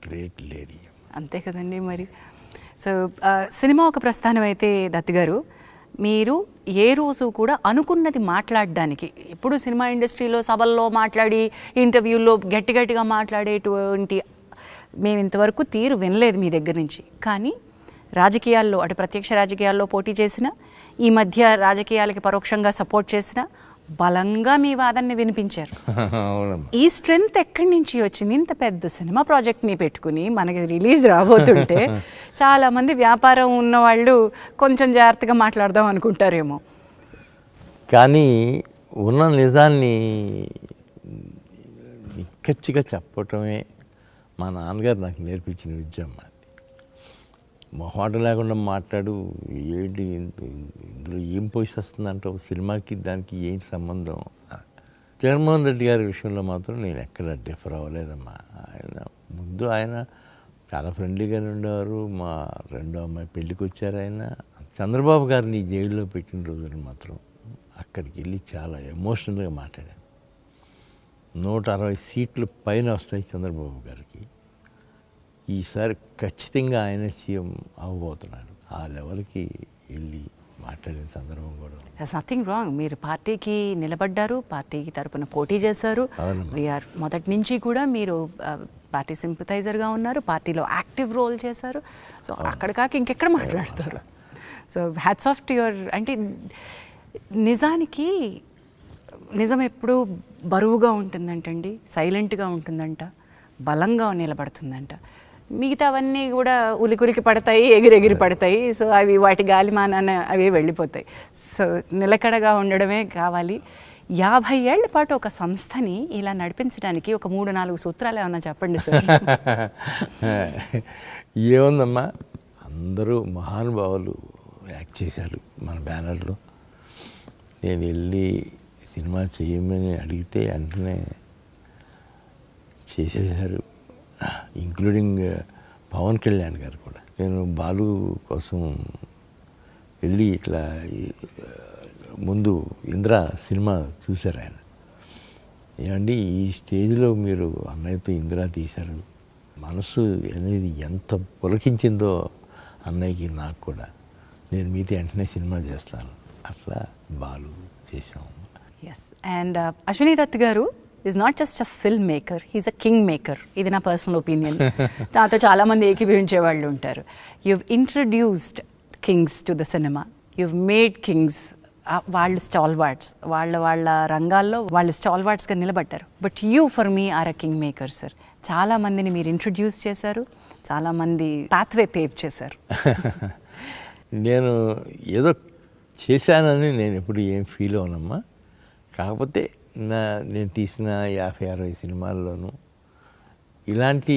Great lady. అంతే కదండి మరి. సో సినిమా ఒక ప్రస్థానం అయితే దత్ గారు, మీరు ఏ రోజు కూడా అనుకున్నది మాట్లాడడానికి, ఎప్పుడు సినిమా ఇండస్ట్రీలో సభల్లో మాట్లాడి ఇంటర్వ్యూల్లో గట్టిగా మాట్లాడేటువంటి మేము ఇంతవరకు తీరు వినలేదు మీ దగ్గర నుంచి. కానీ రాజకీయాల్లో, అటు ప్రత్యక్ష రాజకీయాల్లో పోటీ చేసిన, ఈ మధ్య రాజకీయాలకి పరోక్షంగా సపోర్ట్ చేసిన, బలంగా మీ వాదనని వినిపించారు. ఈ స్ట్రెంగ్త్ ఎక్కడి నుంచి వచ్చింది? ఇంత పెద్ద సినిమా ప్రాజెక్ట్ని పెట్టుకుని మనకి రిలీజ్ రాబోతుంటే చాలామంది వ్యాపారం ఉన్నవాళ్ళు కొంచెం జాగ్రత్తగా మాట్లాడదాం అనుకుంటారేమో. కానీ ఉన్న నిజాన్ని నిక్కచ్చిగా చెప్పటమే మా నాన్నగారు నాకు నేర్పించిన విద్య. అది మొహాట లేకుండా మాట్లాడు, ఏంటి ఇందులో ఏం పోసి వస్తుందంటావు, సినిమాకి దానికి ఏంటి సంబంధం. జగన్మోహన్ రెడ్డి గారి విషయంలో మాత్రం నేను ఎక్కడ డిఫర్ అవ్వలేదమ్మా. ముందు ఆయన చాలా ఫ్రెండ్లీగానే ఉండేవారు. మా రెండో అమ్మాయి పెళ్ళికి వచ్చారు ఆయన. చంద్రబాబు గారిని జైల్లో పెట్టిన రోజున మాత్రం అక్కడికి వెళ్ళి చాలా ఎమోషనల్గా మాట్లాడాను. 160 సీట్లు పైన వస్తాయి చంద్రబాబు గారికి. ఈసారి ఖచ్చితంగా ఆయన సీఎం అవ్వబోతున్నాడు. ఆ లెవెల్కి వెళ్ళి మాట్లాడిన సందర్భం కూడా. Nothing wrong. మీరు పార్టీకి నిలబడ్డారు, పార్టీకి తరపున పోటీ చేశారు. వీఆర్ మొదటి నుంచి కూడా మీరు పార్టీ సింపథైజర్గా ఉన్నారు, పార్టీలో యాక్టివ్ రోల్ చేశారు. సో అక్కడ కాక ఇంకెక్కడ మాట్లాడతారు. So hats off to your. అంటే నిజానికి నిజం ఎప్పుడూ బరువుగా ఉంటుందంటండి, సైలెంట్గా ఉంటుందంట, బలంగా నిలబడుతుందంట. మిగతావన్నీ కూడా ఉలికులికి పడతాయి, ఎగిరెగిరి పడతాయి. సో అవి వాటి గాలిమానాన అవి వెళ్ళిపోతాయి. సో నిలకడగా ఉండడమే కావాలి. 50 ఏళ్ల పాటు ఒక సంస్థని ఇలా నడిపించడానికి ఒక 3-4 సూత్రాలు ఏమన్నా చెప్పండి సార్. ఏముందమ్మా, అందరూ మహానుభావులు యాక్ట్ చేశారు మన బ్యానర్లో. నేను వెళ్ళి సినిమా చేయమని అడిగితే వెంటనే చేసేసారు, ఇంక్లూడింగ్ పవన్ కళ్యాణ్ గారు కూడా. నేను బాలు కోసం వెళ్ళి ఇట్లా ముందు ఇంద్ర సినిమా చూశారు ఆయన. ఏమండి, ఈ స్టేజ్లో మీరు అన్నయ్యతో ఇంద్ర తీశారు, మనసు అనేది ఎంత పులకించిందో అన్నయ్యకి నాకు కూడా, నేను మీతో వెంటనే సినిమా చేస్తాను. అట్లా బాలు చేసాము. ఎస్. అండ్ అశ్విని దత్ గారు is not just a film maker, he's a king maker. ఇది నా పర్సనల్ ఒపీనియన్. నాతో చాలామంది ఏకీభవించే వాళ్ళు ఉంటారు. You've introduced kings to the cinema, you've made kings. వాళ్ళు స్టాల్వార్డ్స్, వాళ్ళ రంగాల్లో వాళ్ళు స్టాల్వార్డ్స్గా నిలబడ్డారు. But you for me are a king maker sir. చాలామందిని మీరు ఇంట్రడ్యూస్ చేశారు, చాలామంది పాత్వే పేవ్ చేశారు. నేను ఏదో చేశానని నేను ఎప్పుడు ఏం ఫీల్ అవనమ్మా. కాకపోతే నేను తీసిన 50-60 సినిమాల్లోనూ ఇలాంటి